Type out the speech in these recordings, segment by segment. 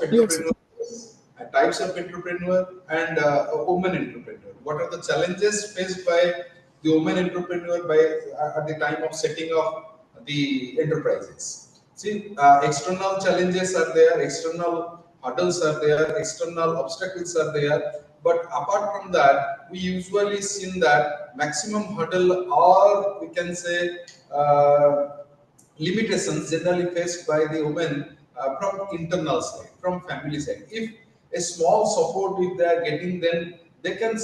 of Yes. entrepreneur, and women entrepreneur. What are the challenges faced by the women entrepreneur by at the time of setting up the enterprises? See, external challenges are there, external hurdles are there, external obstacles are there. But apart from that, we usually seen that maximum hurdle, or we can say limitations generally faced by the women from internal side, from family side. If a small support if they are getting, then they can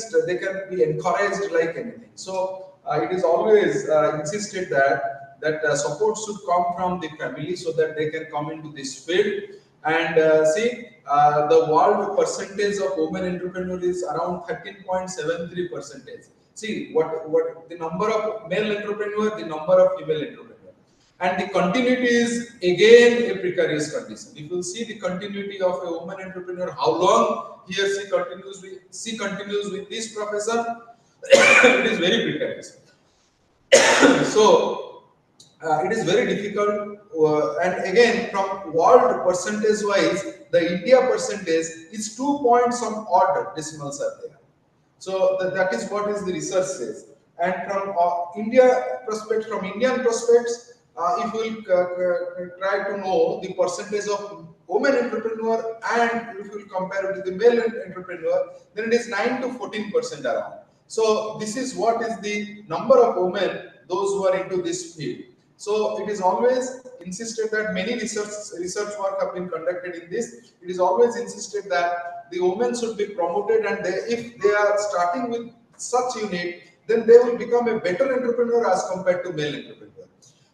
be encouraged like anything. So it is always insisted that support should come from the family so that they can come into this field. And see, the world percentage of women entrepreneurs is around 13.73 percentage. See what the number of male entrepreneur, the number of female entrepreneur, and the continuity is again a precarious condition. If you see the continuity of a woman entrepreneur, how long he or she continues with this profession, it is very precarious. So it is very difficult. And again, from world percentage wise, the India percentage is 2 point some odd decimals are there. So that is what is the research says. And from from Indian prospects, if we will try to know the percentage of women entrepreneur and if we will compare it with the male entrepreneur, then it is 9 to 14% around. So this is what is the number of women those who are into this field. So it is always insisted that many research work have been conducted in this. It is always insisted that the women should be promoted, and if they are starting with such unit, then they will become a better entrepreneur as compared to male entrepreneur.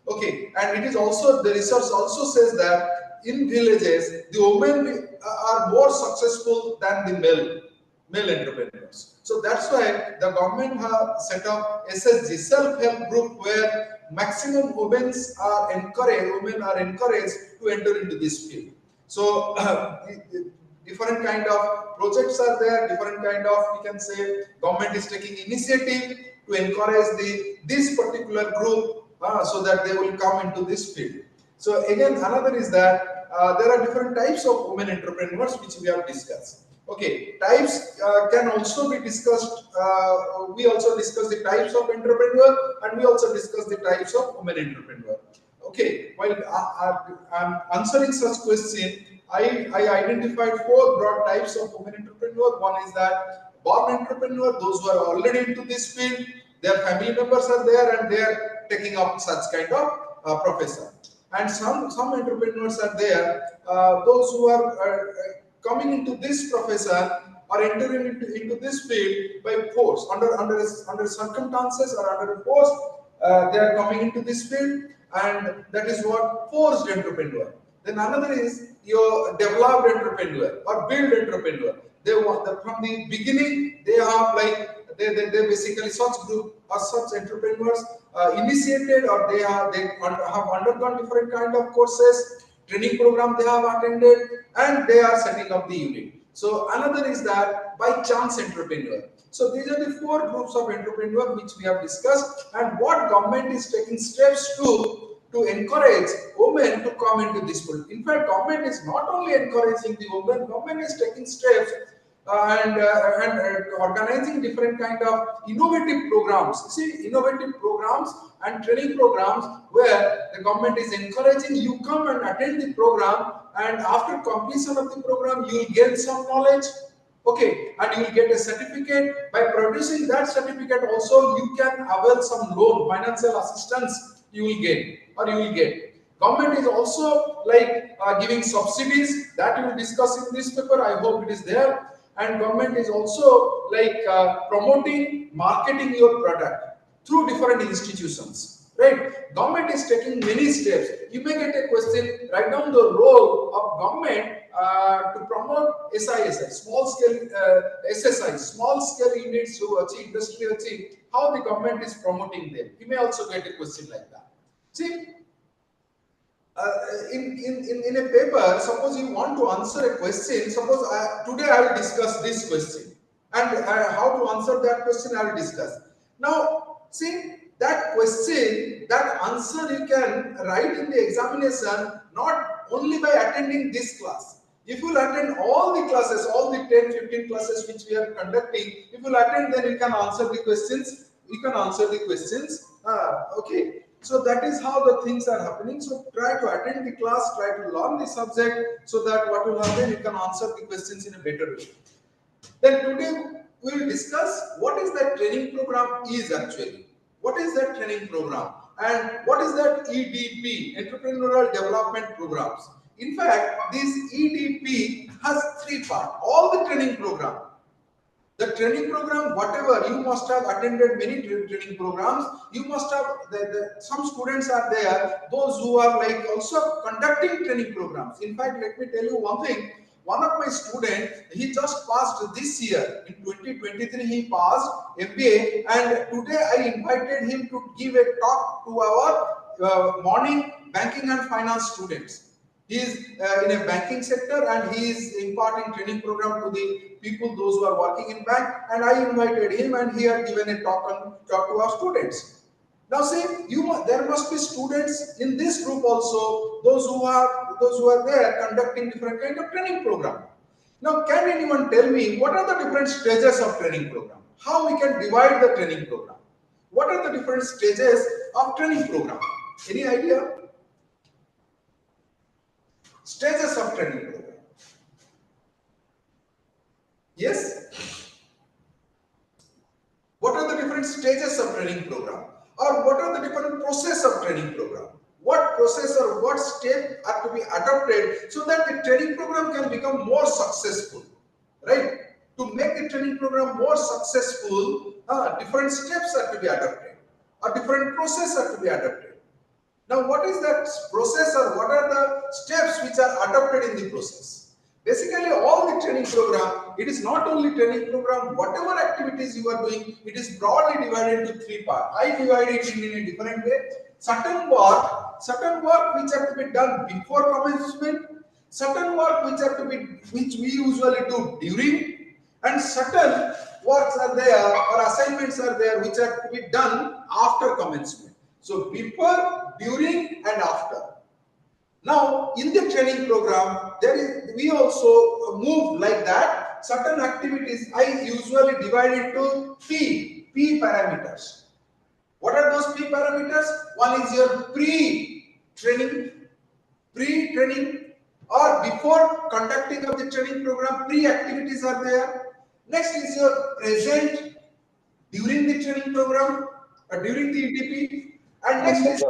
Okay, and it is also, the research also says that in villages the women are more successful than the male entrepreneurs. So that's why the government have set up SSG, self-help group, where maximum women are encouraged to enter into this field. So different kind of projects are there, different kind of, we can say, government is taking initiative to encourage this particular group so that they will come into this field. So again, another is that there are different types of women entrepreneurs which we have discussed. Okay, types can also be discussed. We also discuss the types of entrepreneur, and we also discuss the types of women entrepreneur. Okay, while I'm answering such question, I identified 4 broad types of women entrepreneur. One is that born entrepreneur, those who are already into this field, their family members are there and they are taking up such kind of profession. And some entrepreneurs are there, those who are coming into this profession or entering into this field by force, under circumstances or under force, they are coming into this field, and that is what forced entrepreneur. Then another is your developed entrepreneur or build entrepreneur. They want from the beginning they have like they basically such group or such entrepreneurs initiated, or they have undergone different kind of courses, training program they have attended, and they are setting up the unit. So another is that by chance entrepreneur. So these are the 4 groups of entrepreneur which we have discussed, and what government is taking steps to encourage women to come into this field. In fact, government is not only encouraging the women, government is taking steps and organizing different kind of innovative programs. See, innovative programs and training programs where the government is encouraging you come and attend the program, and after completion of the program you will gain some knowledge. Okay, and you will get a certificate. By producing that certificate also you can avail some loan, financial assistance you will get, or you will get. Government is also like giving subsidies that we will discuss in this paper. I hope it is there. And government is also like promoting, marketing your product through different institutions, right? Government is taking many steps. You may get a question, write down the role of government to promote SISI, small scale SSI, small scale units to achieve industry achieve, how the government is promoting them. You may also get a question like that. See, in a paper, suppose you want to answer a question, suppose today I will discuss this question, and how to answer that question I will discuss. Now, see, that question, that answer you can write in the examination not only by attending this class. If you attend all the classes, all the 10, 15 classes which we are conducting, if you attend, then you can answer the questions. You can answer the questions. Okay. So that is how the things are happening. So try to attend the class, try to learn the subject, so that what will happen, you can answer the questions in a better way. Then today we will discuss what is that training program is actually. What is that training program? And what is that EDP, Entrepreneurial Development Programs? In fact, this EDP has three parts. All the training program. The training program, whatever, you must have attended many training programs. You must have, some students are there, those who are like also conducting training programs. In fact, let me tell you one thing. One of my students, he just passed this year. In 2023, he passed MBA, and today I invited him to give a talk to our morning banking and finance students. He is in a banking sector, and he is imparting training program to the people, those who are working in bank. And I invited him, and he had given a talk to our students. Now, see, there must be students in this group also, those who are there conducting different kind of training program. Now, can anyone tell me what are the different stages of training program? How we can divide the training program? What are the different stages of training program? Any idea? Stages of training program. Yes? What are the different stages of training program? Or what are the different process of training program? What process or what step are to be adopted so that the training program can become more successful? Right? To make the training program more successful, different steps are to be adopted. Or different process are to be adopted. Now, what is that process, or what are the steps which are adopted in the process? Basically, all the training program, it is not only training program, whatever activities you are doing, it is broadly divided into three parts. I divide it in a different way. Certain work which have to be done before commencement, certain work which we usually do during, and certain works are there or assignments are there which are to be done after commencement. So before, during, and after. Now, in the training program, we also move like that. Certain activities I usually divide into P parameters. What are those P parameters? One is your pre-training, or before conducting of the training program, pre-activities are there. Next is your present during the training program or during the EDP. And next is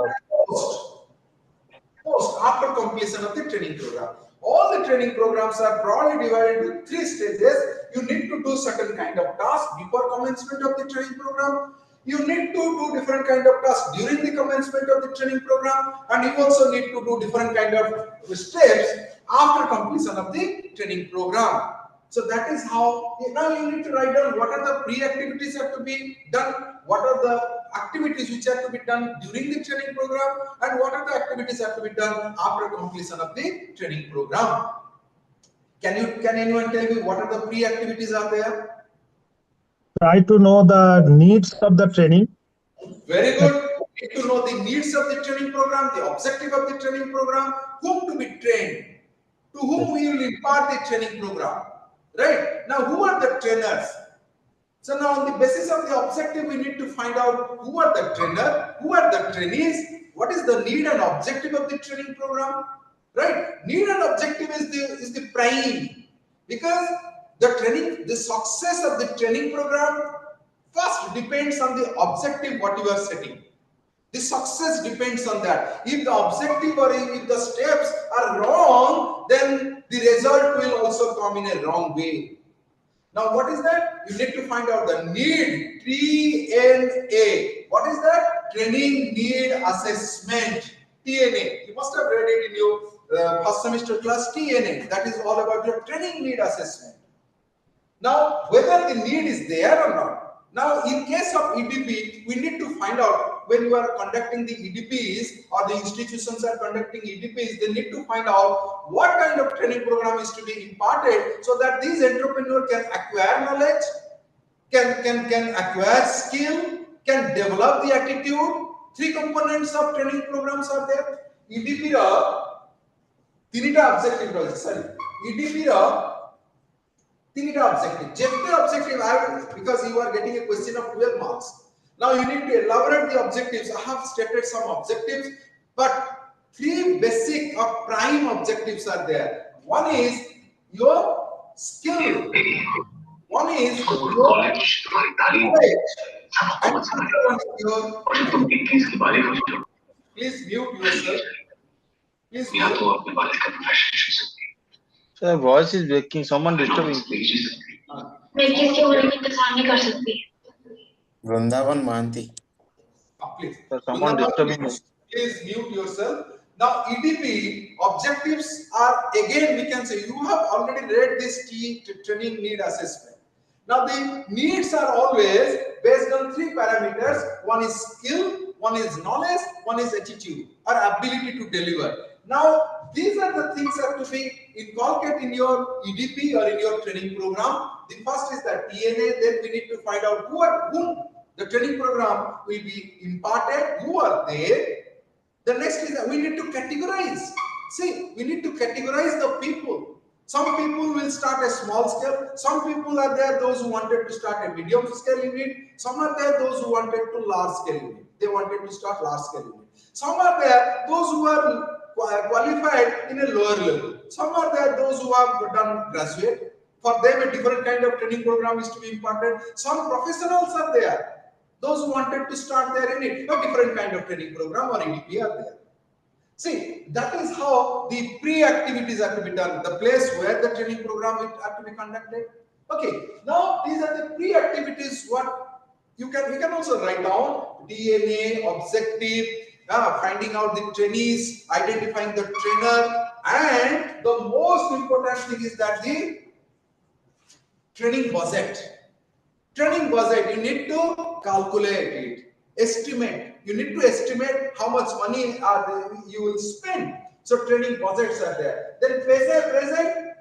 post after completion of the training program. All the training programs are broadly divided into three stages. You need to do certain kind of task before commencement of the training program. You need to do different kind of tasks during the commencement of the training program, and you also need to do different kind of steps after completion of the training program. So that is how, now you need to write down what are the pre-activities have to be done, what are the activities which have to be done during the training program, and what are the activities have to be done after completion of the training program. Can anyone tell me what are the pre-activities are there? Try to know the needs of the training. Very good. You need to know the needs of the training program, the objective of the training program, whom to be trained, to whom we will impart the training program. Right? Now, who are the trainers? So now on the basis of the objective, we need to find out who are the trainer, who are the trainees, what is the need and objective of the training program. Right? Need and objective is the prime, because the success of the training program first depends on the objective what you are setting. The success depends on that. If the objective or if the steps are wrong, then the result will also come in a wrong way. Now, what is that? You need to find out the need, TNA. What is that? Training Need Assessment, TNA. You must have read it in your first semester class, TNA. That is all about your Training Need Assessment. Now, whether the need is there or not. Now, in case of EDP, we need to find out when you are conducting the EDPs or the institutions are conducting EDPs, they need to find out what kind of training program is to be imparted so that these entrepreneurs can acquire knowledge, can acquire skill, can develop the attitude. Three components of training programs are there. EDP, 3টা objective রয়েছে, sorry. EDP Tinita objective. Chapter objective, because you are getting a question of 12 marks. Now you need to elaborate the objectives. I have stated some objectives, but three basic or prime objectives are there. One is your skill. One is your knowledge. And another one is your identity. Please mute yourself. Please mute. Sir, voice is breaking. Someone disturbing. Vrindavan Manti. Please. Sir, someone disturbing me. Please mute yourself. Now, EDP objectives are, again, we can say you have already read this training need assessment. Now, the needs are always based on three parameters. One is skill, one is knowledge, one is attitude or ability to deliver. Now, these are the things that have to be inculcated in your EDP or in your training program. The first is that DNA, then we need to find out whom the training program will be imparted, who are there. The next is that we need to categorize. See, we need to categorize the people. Some people will start a small scale. Some people are there, those who wanted to start a medium scale unit. Some are there, those who wanted to large scale unit. They wanted to start large scale unit. Some are there, those who are qualified in a lower level. Some are there, those who have done graduate. For them, a different kind of training program is to be imparted. Some professionals are there. Those who wanted to start their unit, a different kind of training program or EDP are there. See, that is how the pre-activities are to be done, the place where the training program are to be conducted. Okay, now these are the pre-activities. What we can also write down: DNA, objective, finding out the trainees, identifying the trainer, and the most important thing is that the training budget. Training budget, you need to calculate it, estimate. You need to estimate how much money you will spend. So training budgets are there. Then present.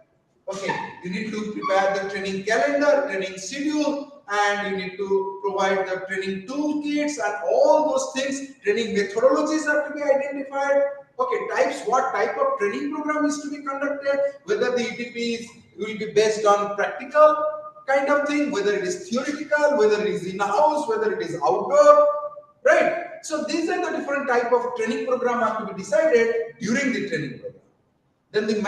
Okay, you need to prepare the training calendar, training schedule, and you need to provide the training toolkits and all those things. Training methodologies are to be identified. Okay, types, what type of training program is to be conducted, whether the EDP will be based on practical kind of thing, whether it is theoretical, whether it is in-house, whether it is outdoor, right? So these are the different type of training program have to be decided during the training program. Then the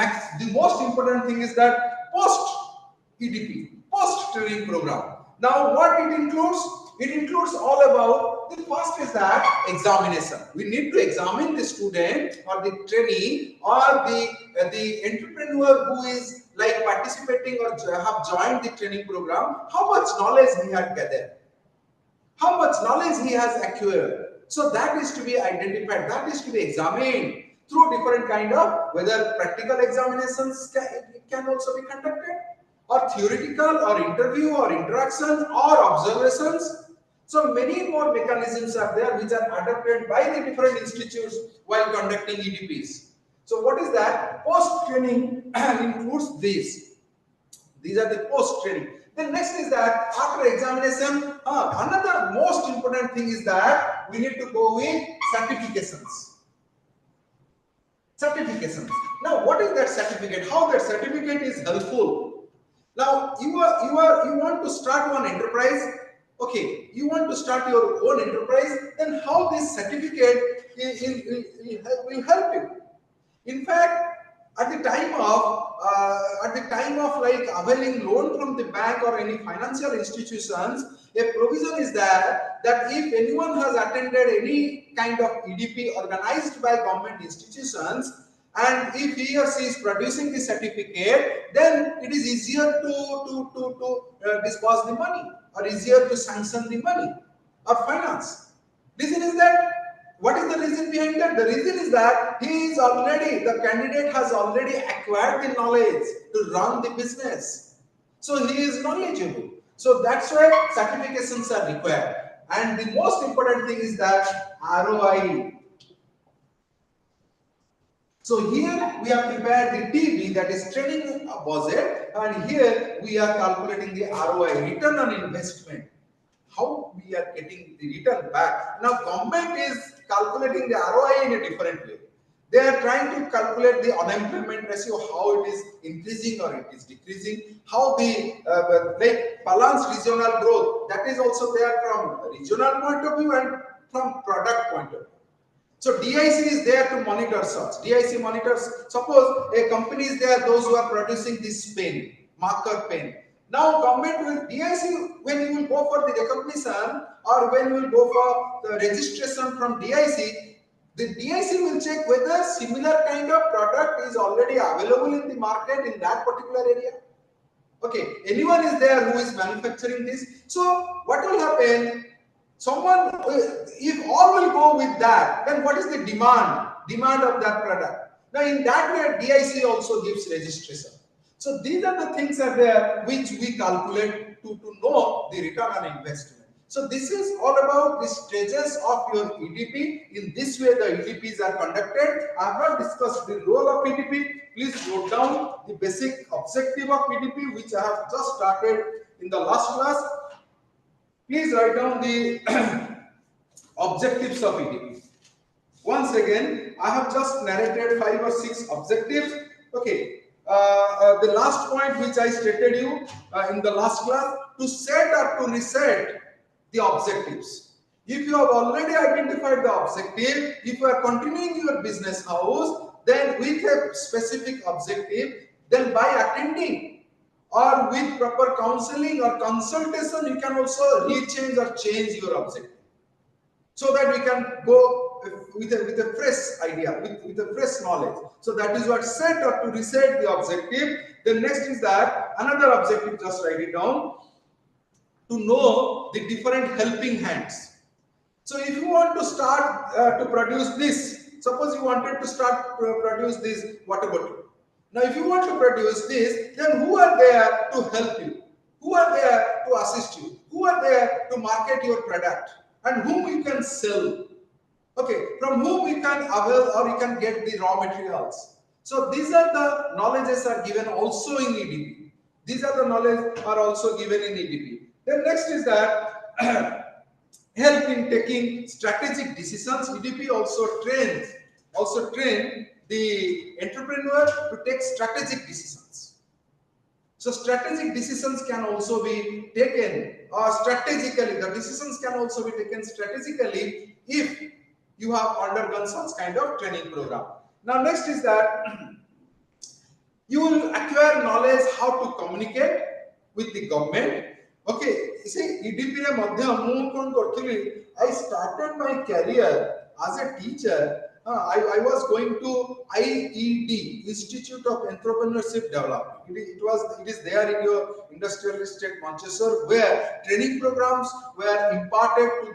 most important thing is that post-EDP, post-training program. Now what it includes? It includes all about, the first is that examination. We need to examine the student or the trainee or the entrepreneur who is like participating or have joined the training program, how much knowledge he had gathered, how much knowledge he has acquired. So that is to be identified, that is to be examined through different kind of, whether practical examinations can also be conducted, or theoretical, or interview, or interaction, or observations. So many more mechanisms are there which are adopted by the different institutes while conducting EDPs. So what is that? Post-training includes these. These are the post-training. Then next is that after examination, another most important thing is that we need to go with certifications. Certifications. Now, what is that certificate? How that certificate is helpful? Now, you want to start one enterprise. Okay, you want to start your own enterprise. Then how this certificate will help you? In fact, at the time of like availing loan from the bank or any financial institutions, a provision is there that if anyone has attended any kind of EDP organized by government institutions, and if he or she is producing the certificate, then it is easier to disburse the money, or easier to sanction the money or finance. Reason is that, what is the reason behind that? The reason is that the candidate has already acquired the knowledge to run the business. So he is knowledgeable. So that's why certifications are required. And the most important thing is that ROI. So here we have prepared the TB, that is training budget, and here we are calculating the ROI, return on investment. How we are getting the return back. Now government is calculating the ROI in a different way. They are trying to calculate the unemployment ratio, how it is increasing or it is decreasing, how the like balanced regional growth, that is also there from regional point of view and from product point of view. So DIC is there to monitor such. DIC monitors, suppose a company is there, those who are producing this pen, marker pen. Now government will, DIC, when you will go for the recognition or when you will go for the registration from DIC, the DIC will check whether similar kind of product is already available in the market in that particular area. Okay, anyone is there who is manufacturing this. So what will happen? Someone, if all will go with that, then what is the demand of that product? Now in that way, DIC also gives registration. So these are the things are there which we calculate to know the return on investment. So this is all about the stages of your EDP. In this way, the EDPs are conducted. I have not discussed the role of EDP. Please note down the basic objective of EDP, which I have just started in the last class. Please write down the objectives of EDP. Once again, I have just narrated 5 or 6 objectives. Okay. The last point which I stated you in the last class, to set or to reset the objectives. If you have already identified the objective, if you are continuing your business house, then with a specific objective, then by attending or with proper counseling or consultation, you can also rechange or change your objective, so that we can go with a fresh idea, with a fresh knowledge. So that is what set or to reset the objective. Then next is that another objective, just write it down, to know the different helping hands. So if you want to start to produce this, suppose you wanted to start to produce this water bottle. Now if you want to produce this, then who are there to help you? Who are there to assist you? Who are there to market your product? And whom you can sell? Okay, from whom you can avail or you can get the raw materials. So these are the knowledges are given also in EDP. These are the knowledge are also given in EDP. Then next is that help in taking strategic decisions. EDP also train the entrepreneur to take strategic decisions. So strategic decisions can also be taken strategically. The decisions can also be taken strategically if you have undergone such kind of training program. Now next is that you will acquire knowledge how to communicate with the government. Okay, you see, EDP re madhya mu kon karthili. I started my career as a teacher. I was going to IED, Institute of Entrepreneurship Development. It is there in your industrial estate Manchester, where training programs were imparted to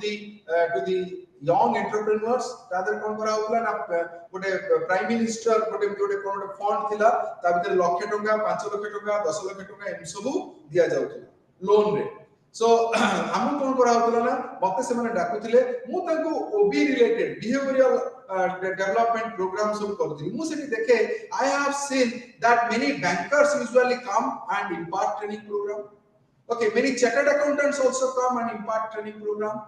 the young entrepreneurs. तादर कौन करा होतला ना गोटे prime minister गोटे कोन fund थिला ता भीतर लाख टका 5 लाख टका 10 लाख टका एम सबु दिया जाउतला लोन रे. सो हम कौन करा होतला ना मते से माने डाकुथिले मु तांको ओबी related behavioural development programs of करथि. मु सेठी देखे I have seen that many bankers usually come and impart training program. Okay, many chartered accountants also come and impart training program.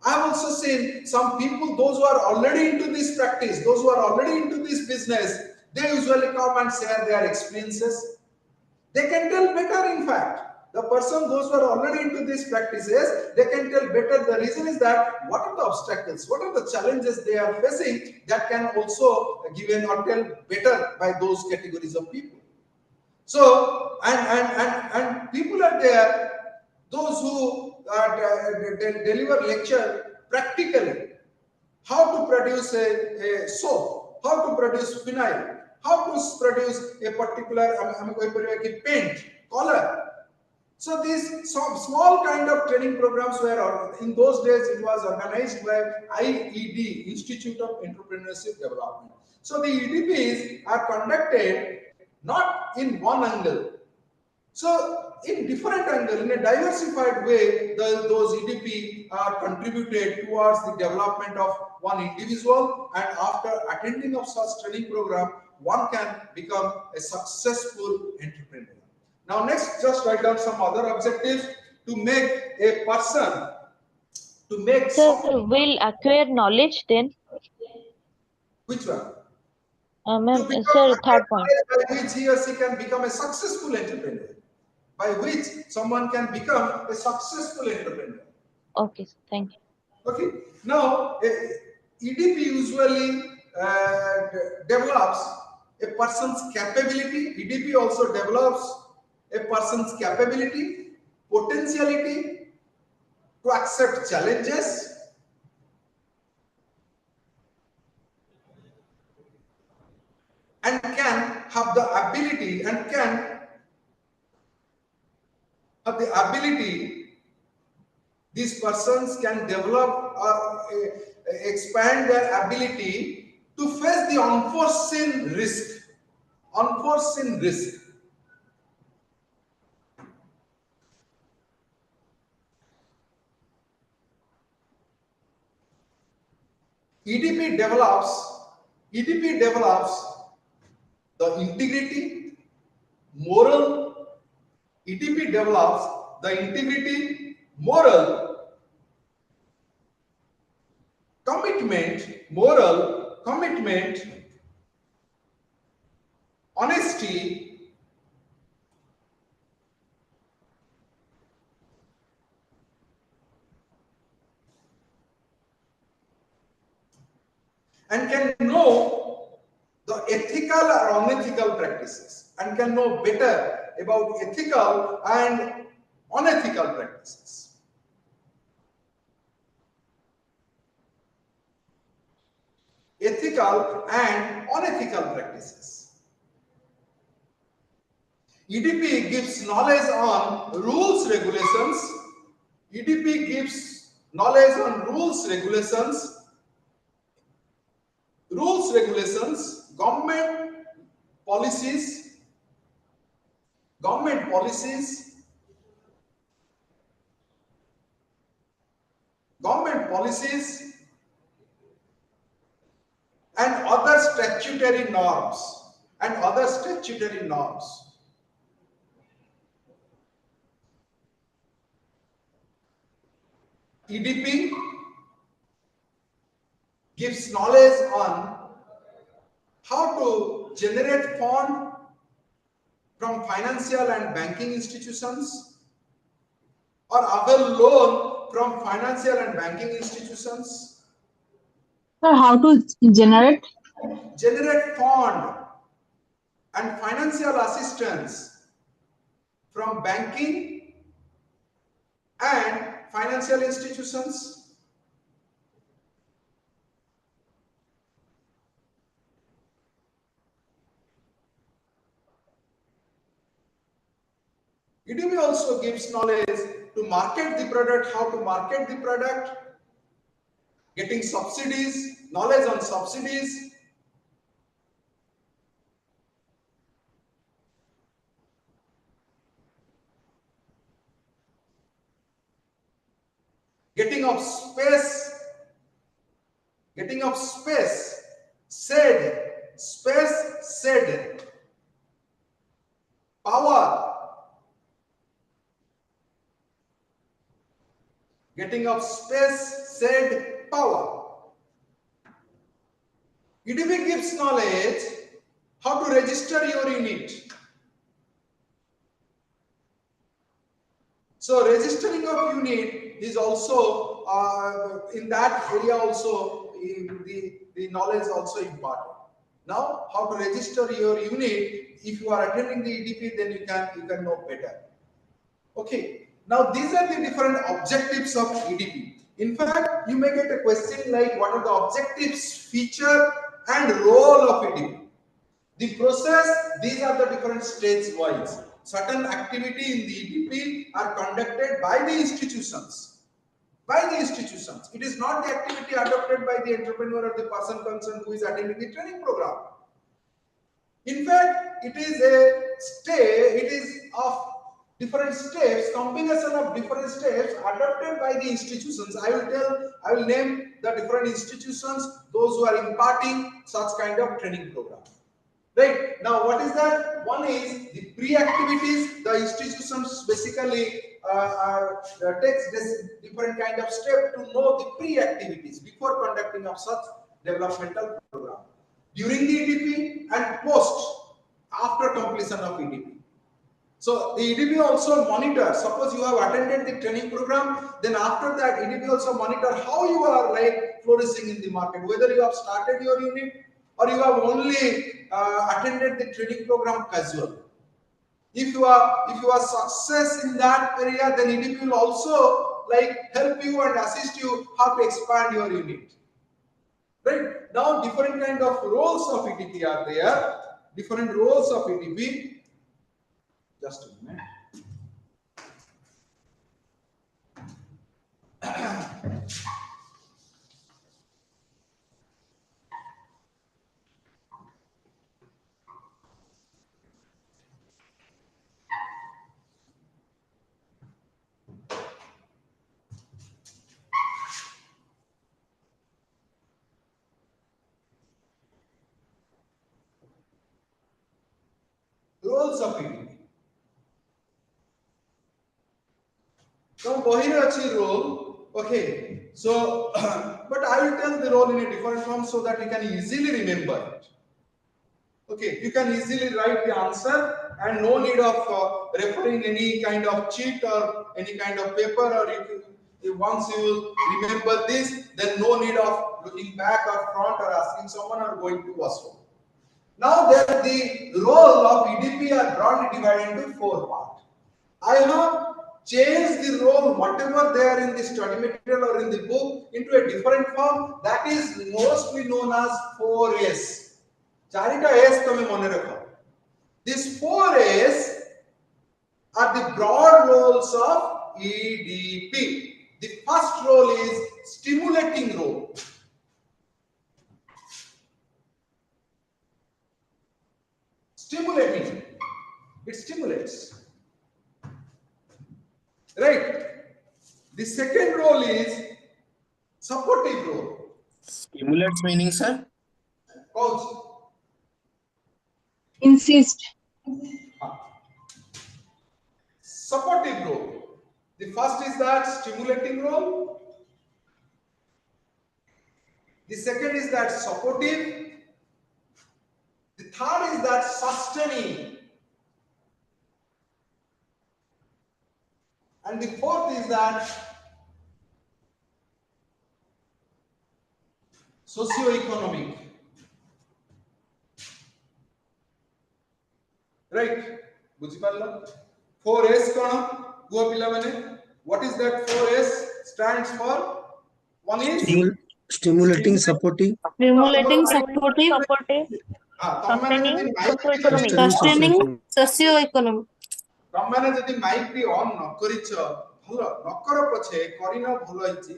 I have also seen some people, those who are already into this practice, those who are already into this business, they usually come and share their experiences. They can tell better, in fact. The person, those who are already into these practices, they can tell better. The reason is that what are the obstacles, what are the challenges they are facing, that can also given or tell better by those categories of people. So, and people are there, those who deliver lecture practically, how to produce a soap, how to produce phenyl, how to produce a particular paint, color. So these some small kind of training programs were, in those days it was organized by IED, Institute of Entrepreneurship Development. So the EDPs are conducted not in one angle. So in different angle, in a diversified way, those EDP are contributed towards the development of one individual, and after attending of such training program, one can become a successful entrepreneur. Now next, just write down some other objectives to make a person, to make Sir, will acquire knowledge then? Which one? To Ma'am, become sir, acquired third point. knowledge by which he or she can become a successful entrepreneur, by which someone can become a successful entrepreneur. Okay, sir, thank you. Okay. Now, EDP usually develops a person's capability. EDP also develops a person's capability, potentiality to accept challenges, and can have the ability and can have the ability. These persons can develop or expand their ability to face the unforeseen risk. Unforeseen risk. EDP develops the integrity, moral. EDP develops the integrity, moral, commitment, honesty, and can know the ethical or unethical practices, and can know better about ethical and unethical practices. Ethical and unethical practices. EDP gives knowledge on rules, regulations. EDP gives knowledge on rules, regulations, policies, government policies, and other statutory norms. EDP gives knowledge on how to generate fund from financial and banking institutions or avail loan from financial and banking institutions. Sir, how to generate? Generate fund and financial assistance from banking and financial institutions. EDP also gives knowledge to market the product, how to market the product, getting subsidies, knowledge on subsidies, getting of space, said, power, getting of space, said, power. EDP gives knowledge how to register your unit. So registering of unit is also in that area also the knowledge also important. Now how to register your unit, if you are attending the EDP, then you can know better. Okay, now these are the different objectives of EDP. In fact, you may get a question like what are the objectives, feature and role of EDP. The process, these are the different stage wise. Certain activity in the EDP are conducted by the institutions. It is not the activity adopted by the entrepreneur or the person concerned who is attending the training program. In fact, it is of different steps, combination of different steps adopted by the institutions. I will name the different institutions, those who are imparting such kind of training program. Right, now what is that? One is the pre-activities. The institutions basically takes this different kind of step to know the pre-activities before conducting of such developmental program. during the EDP and post, after completion of EDP. So the EDP also monitors. Suppose you have attended the training program, then after that EDP also monitor how you are like flourishing in the market, whether you have started your unit or you have only attended the training program casually. If you are success in that area, then EDP will also like help you and assist you how to expand your unit. Right? Now different kind of roles of EDP are there. Different roles of EDP. Just a minute. Roles of EDP. Now, Bohirachi role, okay. So, but I will tell the role in a different form so that you can easily remember it. Okay, you can easily write the answer and no need of referring any kind of cheat or any kind of paper, or once you will remember this, then no need of looking back or front or asking someone or going to washroom. Now, there the role of EDP are broadly divided into 4 parts. I have changed the role, whatever there in the study material or in the book, into a different form that is mostly known as 4S. Charita S tome mone rakho. These 4S are the broad roles of EDP. The first role is stimulating role. Stimulating. It stimulates. Right. The second role is supportive role. Stimulates meaning, sir? Coach. Insist. Supportive role. The first is that stimulating role. The second is that supportive. The third is that sustaining. And the fourth is that socio-economic. Right? Bujhiparla? 4S kona? Guha pila mane? What is that 4S stands for? One is Stimulating, supporting, Stimulating, Supportive. supportive, sustaining, socio-economic. sustaining, Socio-economic. ତମମାନେ ଯଦି Mike B on ନ କରିଛ ଭଲ ନ କର ପଛେ କରିନ ଭଲ ହେଇଛି,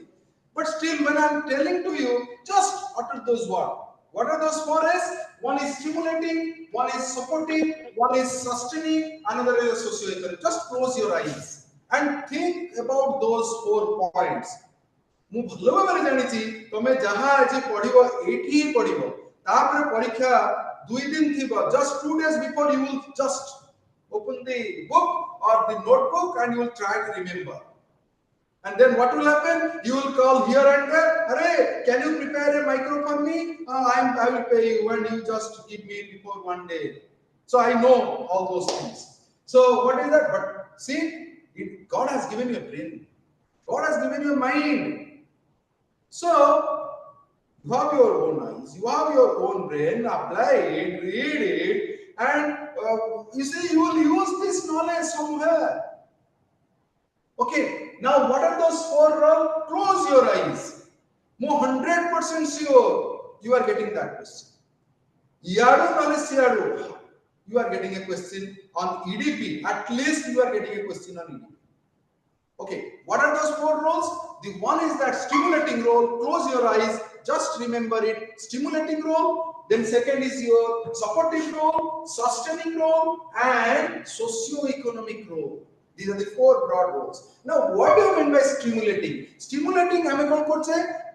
but still when I'm telling to you, just utter those words. What are those 4S? One is stimulating, one is supportive, one is sustaining, another is socio-economic. Just close your eyes and think about those 4 points. ମୁଁ ଭଲ ଭାବରେ ଜାଣିଛି ତମେ ଯାହା ଆଜି ପଢିବ ଏଇଠି ହିଁ ପଢିବ, ତାପରେ ପରୀକ୍ଷା 2 ଦିନ ଥିବ, just 2 days before you will just open the book or the notebook and you will try to remember. And then what will happen? You will call here and there, "Arey, can you prepare a micro for me? I will pay you and you just give me before 1 day." So I know all those things. So what is that? But see, God has given you a brain. God has given you a mind. So you have your own eyes, you have your own brain, apply it, read it, and you see, you will use this knowledge somewhere. Okay, now what are those 4 roles? Close your eyes. More 100% sure you are getting that question. Yadu Nalisiadu, you are getting a question on EDP. At least you are getting a question on EDP. Okay, what are those 4 roles? The one is that stimulating role. Close your eyes, just remember it. Stimulating role. Then second is your supportive role, sustaining role, and socio-economic role. These are the 4 broad roles. Now, what do you mean by stimulating? Stimulating, I mean,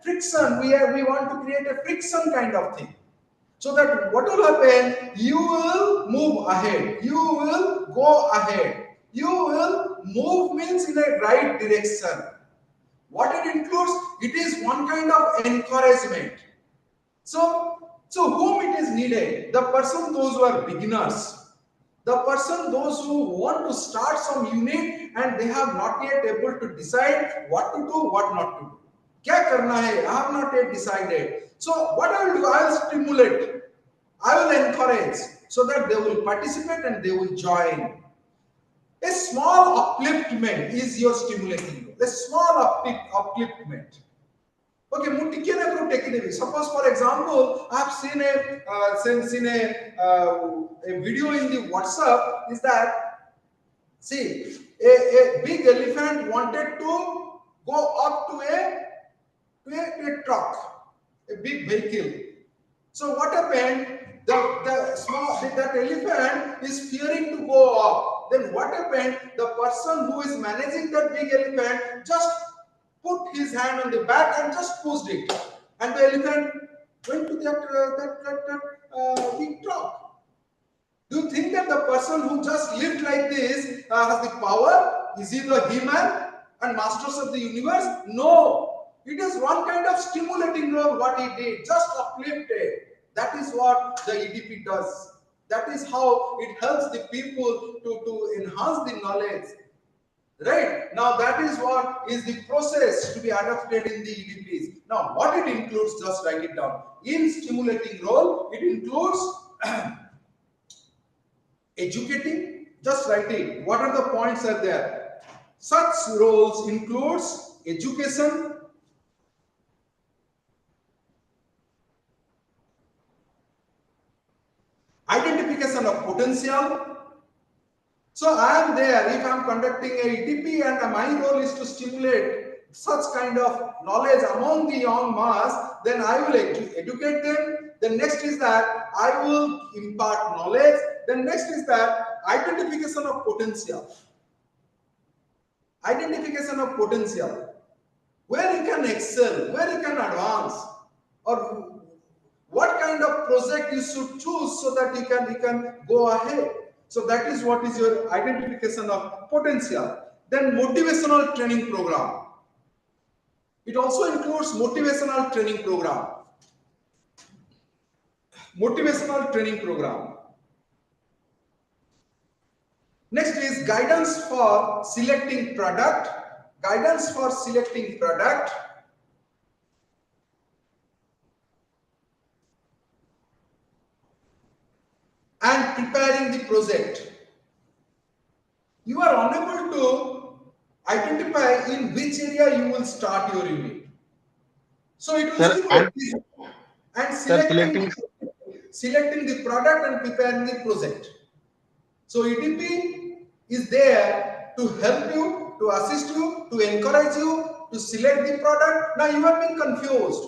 friction. We want to create a friction kind of thing. So that what will happen? You will move ahead. You will go ahead. You will move means in a right direction. What it includes? It is one kind of encouragement. So So whom it is needed? The person, those who are beginners. The person, those who want to start some unit and they have not yet able to decide what to do, what not to do. Kya karna hai? I have not yet decided. So what I will do, I will stimulate. I will encourage so that they will participate and they will join. A small upliftment is your stimulating. A small upliftment. Okay, suppose, for example, I have seen a video in the WhatsApp. Is that, see, a big elephant wanted to go up to a truck, a big vehicle. So what happened? That elephant is fearing to go up. Then what happened? The person who is managing that big elephant just put his hand on the back and just pushed it, and the elephant went to that big truck. Do you think that the person who just lived like this has the power? Is he the He-Man and masters of the universe? No. It is one kind of stimulating role what he did, just uplifted. That is what the EDP does. That is how it helps the people to enhance the knowledge. Right? Now that is what is the process to be adopted in the EDPs. Now what it includes, just write it down. In stimulating role, it includes educating, just write it. What are the points are there? Such roles includes education, identification of potential. So I am there, if I am conducting a EDP and my role is to stimulate such kind of knowledge among the young mass, then I will educate them. The next is that I will impart knowledge. The next is that identification of potential. Identification of potential. Where you can excel, where you can advance, or what kind of project you should choose so that you can go ahead. So that is what is your identification of potential. Then motivational training program. It also includes motivational training program. Motivational training program. Next is guidance for selecting product. Guidance for selecting product. And preparing the project. You are unable to identify in which area you will start your unit. So it will stimulate and selecting the product and preparing the project. So EDP is there to help you, to assist you, to encourage you, to select the product. Now you have been confused.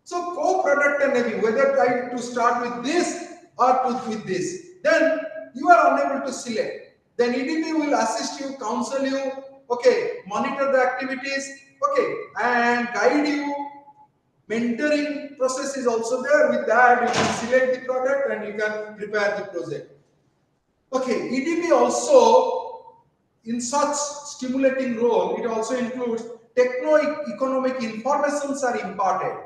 So co-product and maybe whether try to start with this or with this, then you are unable to select. Then EDP will assist you, counsel you, okay, monitor the activities, okay, and guide you. Mentoring process is also there. With that, you can select the product and you can prepare the project. Okay, EDP also, in such stimulating role, it also includes techno-economic informations are imparted.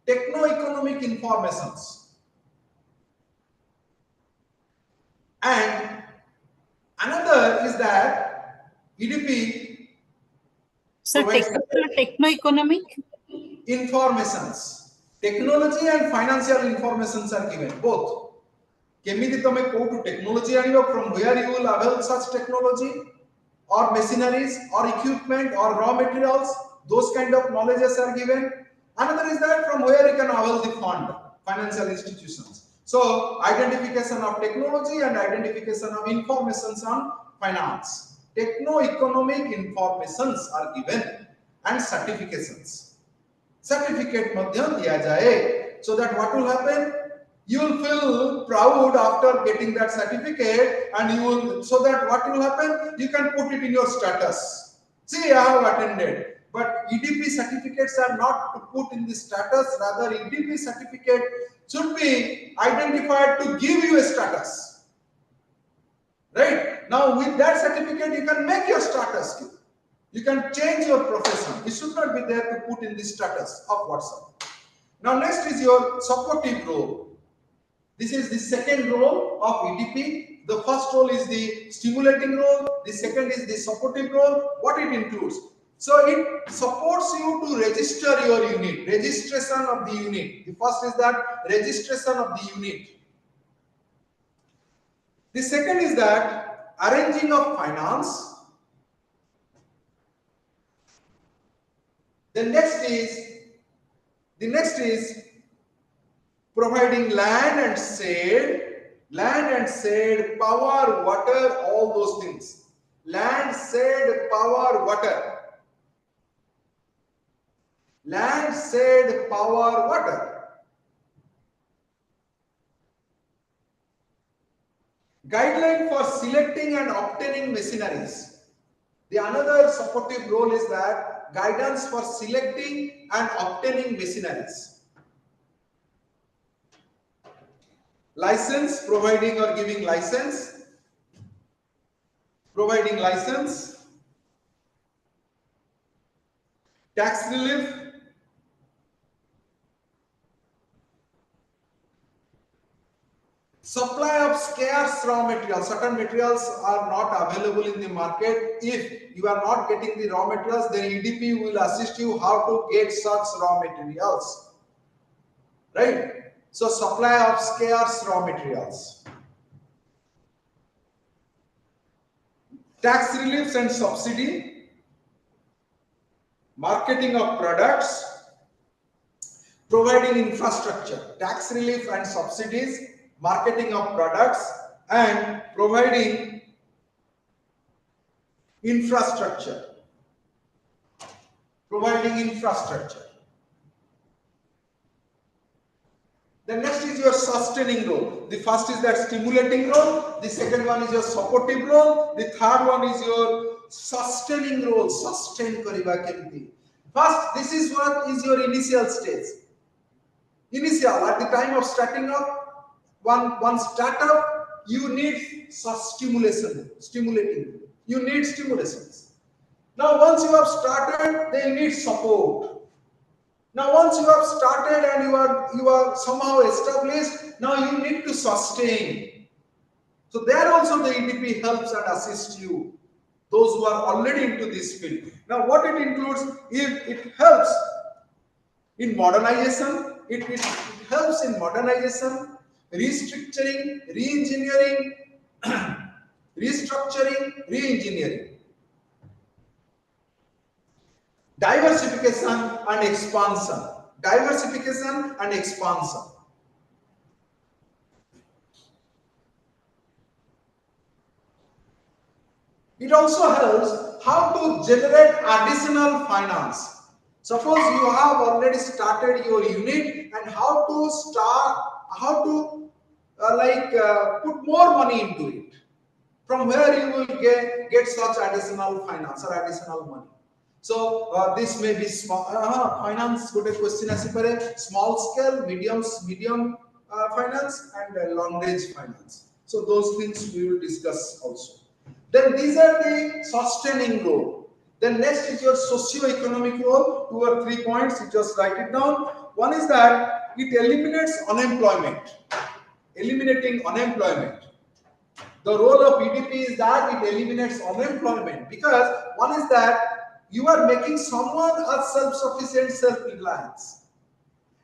Techno-economic informations. And another is that EDP techno-economic informations. Technology and financial informations are given, both. Kemiti tome kotu technology anibo, from where you will avail such technology or machineries or equipment or raw materials, those kind of knowledges are given. Another is that from where you can avail the fund, financial institutions. So identification of technology and identification of informations on finance. Techno-economic informations are given and certifications. Certificate madhyam diya jaye, so that what will happen? You will feel proud after getting that certificate, and you will, so that what will happen? You can put it in your status. See, I have attended. But EDP certificates are not to put in the status, rather EDP certificate should be identified to give you a status. Right? Now with that certificate you can make your status. You can change your profession. It should not be there to put in the status of WhatsApp. Now next is your supportive role. This is the second role of EDP. The first role is the stimulating role. The second is the supportive role. What it includes? So it supports you to register your unit, registration of the unit. The first is that registration of the unit. The second is that arranging of finance. The next is providing land and shade, power, water, all those things. Land, shade, power, water. Land, shade, power, water. Guideline for selecting and obtaining machineries. The another supportive role is that guidance for selecting and obtaining machineries. License, providing or giving license. Providing license. Tax relief. Supply of scarce raw materials. Certain materials are not available in the market. If you are not getting the raw materials, then EDP will assist you how to get such raw materials. Right? So supply of scarce raw materials. Tax reliefs and subsidy. Marketing of products. Providing infrastructure. Tax relief and subsidies. Marketing of products and providing infrastructure. Providing infrastructure. The next is your sustaining role. The first is that stimulating role. The second one is your supportive role. The third one is your sustaining role. Sustain kariba kemti. First, this is what is your initial stage. Initial, at the time of starting up, one startup, you need stimulating. You need stimulations. Now, once you have started, they need support. Now, once you have started and you are somehow established, now you need to sustain. So there also the EDP helps and assists you, those who are already into this field. Now, what it includes, if it helps in modernization, it helps in modernization, restructuring, re-engineering, restructuring, re-engineering, diversification and expansion. Diversification and expansion. It also helps how to generate additional finance. Suppose you have already started your unit and how to put more money into it. From where you will get such additional finance or additional money. So this may be small finance. Good question. Small scale, medium finance, and long range finance. So those things we will discuss also. Then these are the sustaining role. Then next is your socio-economic role. 2 or 3 points. You just write it down. One is that it eliminates unemployment. Eliminating unemployment. The role of EDP is that it eliminates unemployment, because one is that you are making someone as self-sufficient, self-reliance,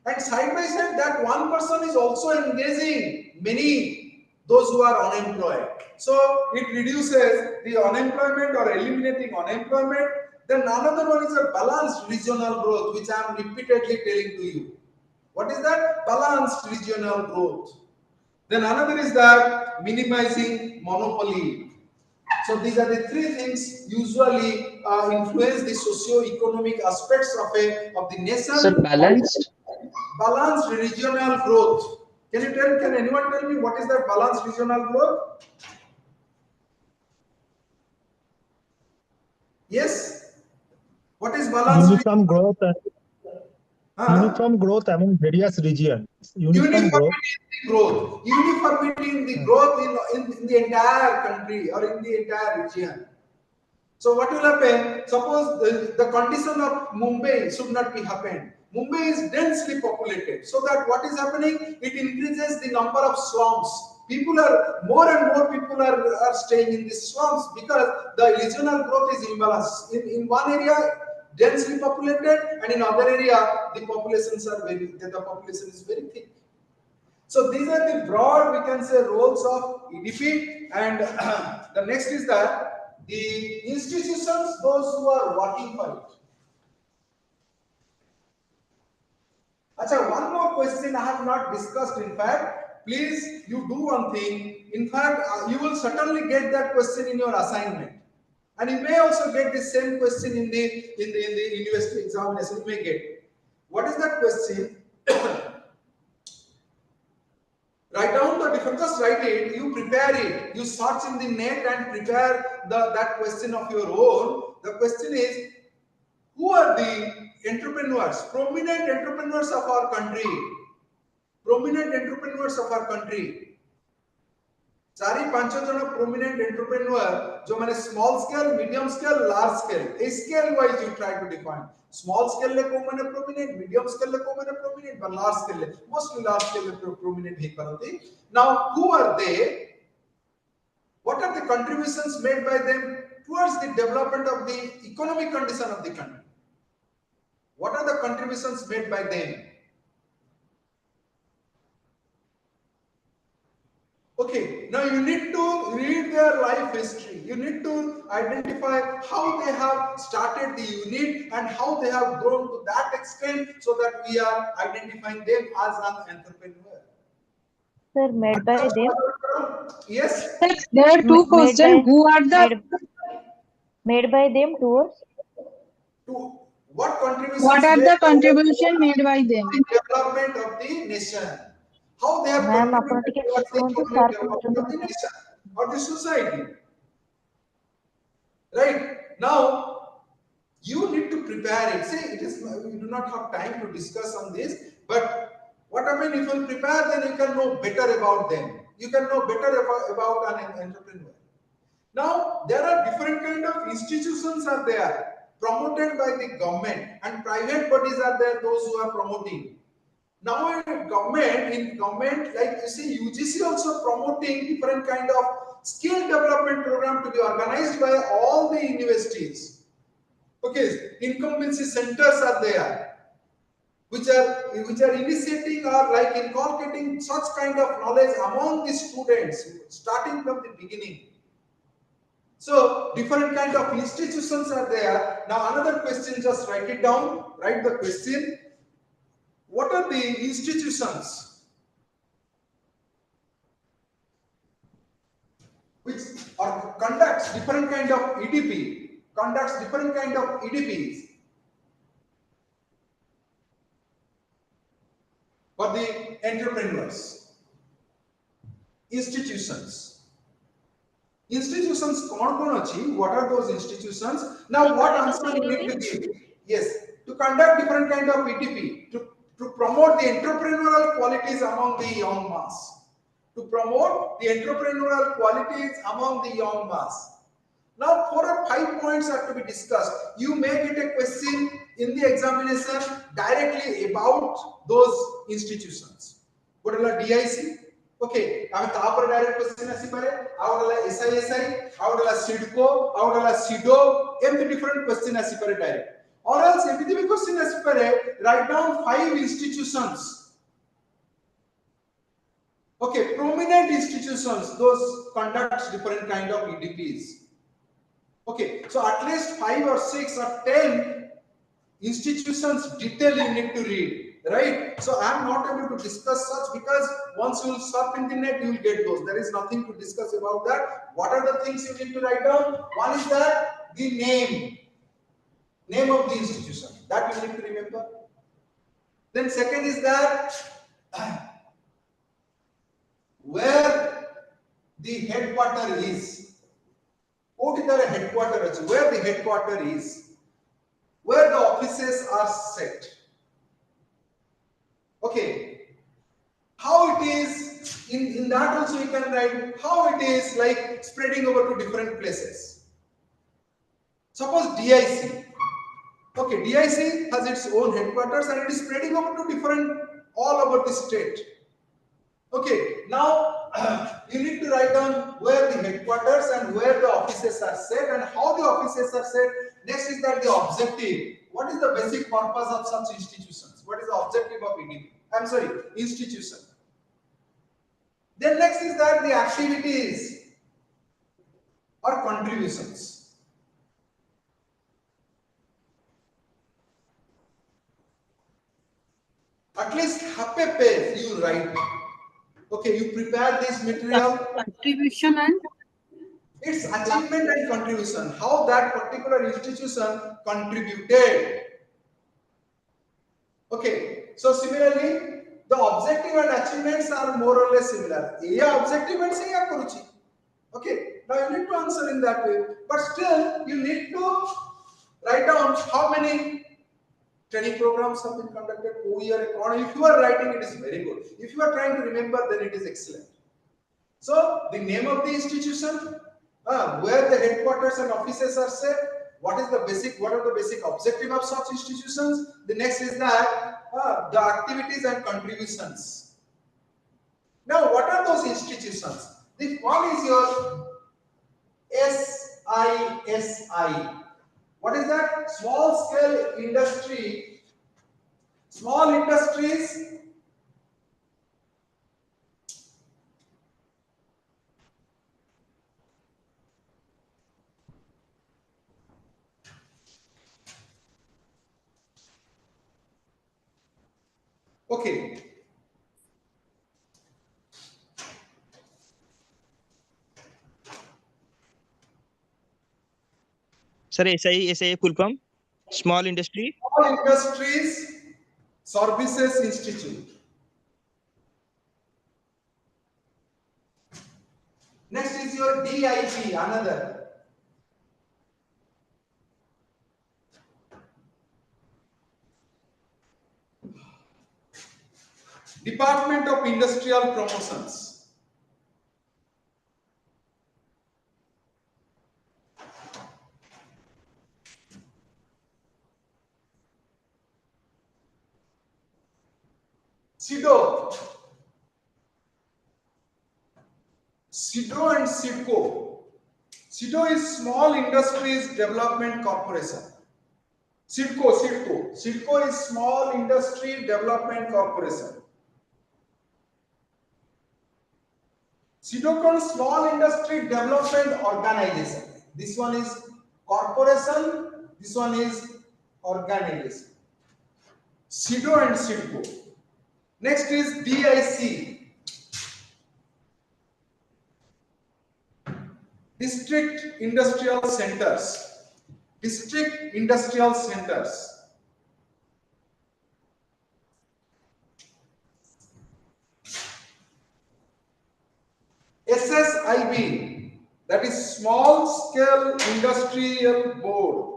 and side by side that one person is also engaging those who are unemployed. So it reduces the unemployment or eliminating unemployment. Then another one is a balanced regional growth, which I am repeatedly telling to you. What is that? Balanced regional growth. Then another is that minimizing monopoly. So these are the 3 things usually influence the socio-economic aspects of the nation. Sir, balanced Regional growth. Can anyone tell me what is that balanced regional growth? Yes. What is balanced? Uniform growth. Uniform growth among various regions. Uniformity in the growth in the entire country or in the entire region. So what will happen? Suppose the condition of Mumbai should not be happened. Mumbai is densely populated. So that what is happening? It increases the number of slums. More and more people are staying in these slums because the regional growth is imbalanced. In one area, densely populated, and in other area, the population is very thick. So these are the broad, we can say, roles of EDP. And the next is that the institutions, those who are working for it. Achha, one more question I have not discussed. In fact, please you do one thing. In fact, you will certainly get that question in your assignment, and you may also get the same question in the university examination. You may get. What is that question? Write down the difference. Just write it. You prepare it. You search in the net and prepare that question of your own. The question is, who are the entrepreneurs, prominent entrepreneurs of our country? Prominent entrepreneurs of our country. चारि पांच जन prominent entrepreneur जो माने small scale, medium scale, large scale. A scale wise you try to define. Small scale le को माने prominent, medium scale le को माने prominent, but large scale le mostly large scale le prominent ही करते. Now who are they? What are the contributions made by them towards the development of the economic condition of the country? What are the contributions made by them? Okay, now you need to read their life history. You need to identify how they have started the unit and how they have grown to that extent so that we are identifying them as an entrepreneur. Sir, made by them? Yes? There are two questions. Who are the... Made by them towards? To what contributions? What are the contribution made by them? Development of the nation. How they have contributed towards the economic development of the nation or the society. Right? Now, you need to prepare it. Say, we do not have time to discuss on this, but what I mean, if you prepare, then you can know better about them. You can know better about an entrepreneur. Now, there are different kind of institutions are there, promoted by the government, and private bodies are there, those who are promoting. Now in government, like you see, UGC also promoting different kind of skill development program to be organized by all the universities. Okay, incumbency centers are there, which are initiating or like inculcating such kind of knowledge among the students, starting from the beginning. So different kind of institutions are there. Now another question, just write it down. Write the question. What are the institutions which conducts different kind of EDP, conducts different kind of EDPs for the entrepreneurs? Institutions. Institutions कौन अच्छी? What are those institutions? Now what answer you need to give? Yes, to conduct different kind of EDP, to promote the entrepreneurial qualities among the young mass. To promote the entrepreneurial qualities among the young mass. Now 4 or 5 points are to be discussed. You may get a question in the examination directly about those institutions. What is DIC? Okay, I have direct question asi pare. How is SISI? How is SIDCO? How is SIDO? Every different question asi pare direct. Or else every question asi pare. Write down 5 institutions. Okay, prominent institutions. Those conducts different kind of EDPs. Okay, so at least 5 or 6 or 10 institutions detail you need to read. Right? So I am not able to discuss such because once you will surf in the net, you will get those. There is nothing to discuss about that. What are the things you need to write down? One is that the name of the institution. That you need to remember. Then second is that where the headquarter is. Where the headquarter is. Where the offices are set. Okay, how it is, in that also you can write how it is like spreading over to different places. Suppose DIC. Okay, DIC has its own headquarters and it is spreading over to different, all over the state. Okay, now you need to write down where the headquarters and where the offices are set and how the offices are set. Next is that the objective. What is the basic purpose of such institutions? What is the objective of EDP? I'm sorry, institution. Then next is that the activities or contributions. At least half a page you write. Okay, you prepare this material. Contribution and Its achievement and contribution. How that particular institution contributed. Okay, so similarly, the objective and achievements are more or less similar. Objective and say karuchi. Okay, now you need to answer in that way. But still, you need to write down how many training programs have been conducted, if you are writing, it is very good. If you are trying to remember, then it is excellent. So, the name of the institution, where the headquarters and offices are set, what are the basic objective of such institutions? The next is that the activities and contributions. Now, what are those institutions? The one is your SISI. What is that? Small scale industry, small industries okay. Sir, SI full form? Small industry? Small Industries Services Institute. Next is your DIP, another. Department of Industrial Promotions. SIDO. SIDO and SIDCO. SIDO is Small Industries Development Corporation. SIDCO is Small Industry Development Corporation. SIDCO is Small Industry Development Organization. This one is corporation, this one is organization. SIDO and SIDCO. Next is DIC. District Industrial Centers. District Industrial Centers. SSIB, that is Small Scale Industrial Board.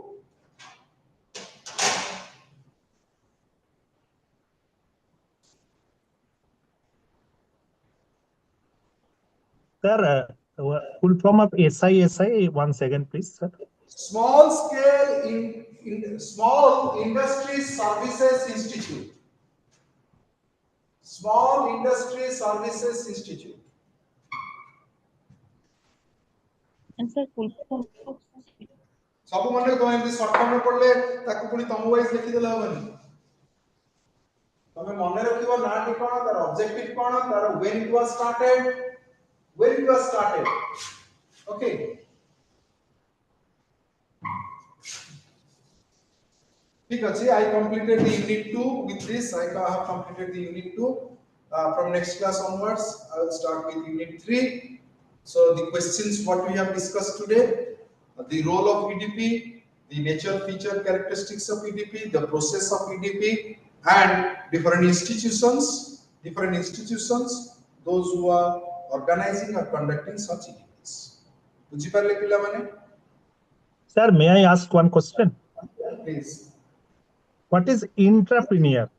Sir, full form of SISI, one second, please, sir. Small Scale Small Industry Services Institute. Small Industry Services Institute. And sir, full form. सब मन तो एमती short form में पढ़ले ताकू पुनी तम wise लिखि देला हबनी तमे मन रखिबो ना टी कोन तार ऑब्जेक्टिव कोन तार when it was started okay ठीक अछि I completed the unit 2 with this I have completed the unit 2 from next class onwards I will start with unit 3 so the questions what we have discussed today the role of EDP, the nature, feature, characteristics of EDP, the process of EDP, and different institutions, those who are organizing or conducting such EDPs. Sir, may I ask one question? Please. What is intrapreneur?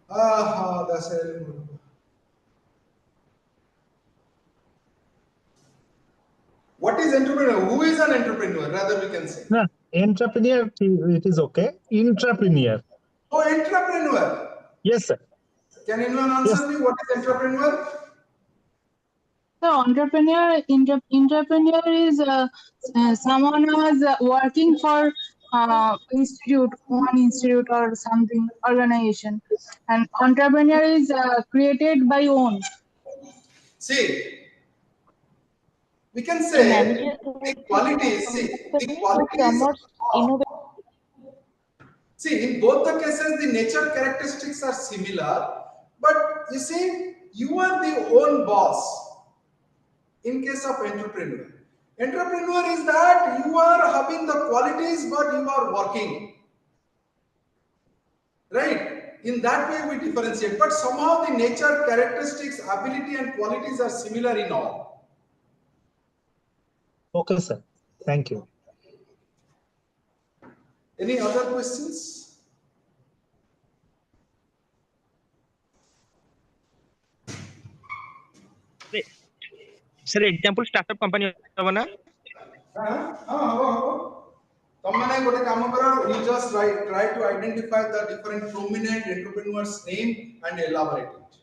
That's a What is entrepreneur? Who is an entrepreneur? Rather, we can say. No, Entrepreneur, it is okay. Intrapreneur. Oh, entrepreneur. Yes, sir. Can anyone Yes. answer me what is entrepreneur? So entrepreneur is someone who is working for one institute or something organization, and entrepreneur is created by own. See, we can A say manager the qualities. See, the who qualities promotes of. innovation. See, in both the cases, the nature characteristics are similar, but you see, you are the own boss. In case of entrepreneur, entrepreneur is that you are having the qualities, but you are working. Right? In that way, we differentiate. But somehow the nature characteristics, ability, and qualities are similar in all. Okay, sir. Thank you. Any other questions? Sir, example startup company haba na? You just try to identify the different prominent entrepreneurs' name and elaborate it.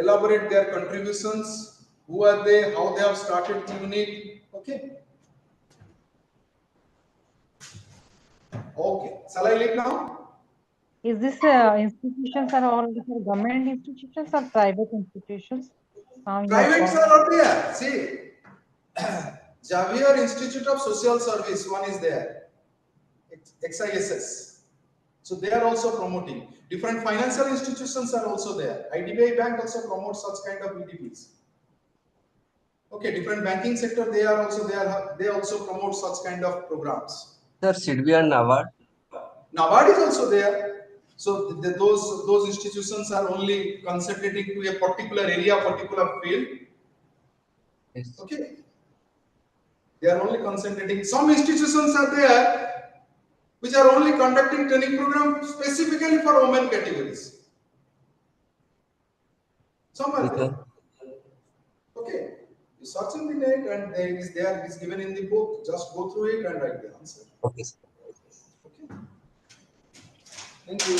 Elaborate their contributions. Who are they? How they have started the unit? Okay. Okay. Shall I leave now? Is this institutions are all government institutions or private institutions? Privates are not there. See, Xavier Institute of Social Service, one is there. XISS. So they are also promoting. Different financial institutions are also there. IDBI Bank also promotes such kind of EDPs. Okay, different banking sector, they are also there. They also promote such kind of programs. Sir, SIDBI and NABARD. NABARD is also there. So those institutions are only concentrating to a particular area, particular field. Yes. Okay. They are only concentrating. Some institutions are there which are only conducting training program specifically for women categories. Some are there. Okay. You search in the net and there is given in the book. Just go through it and write the answer. Okay. Okay. Thank you.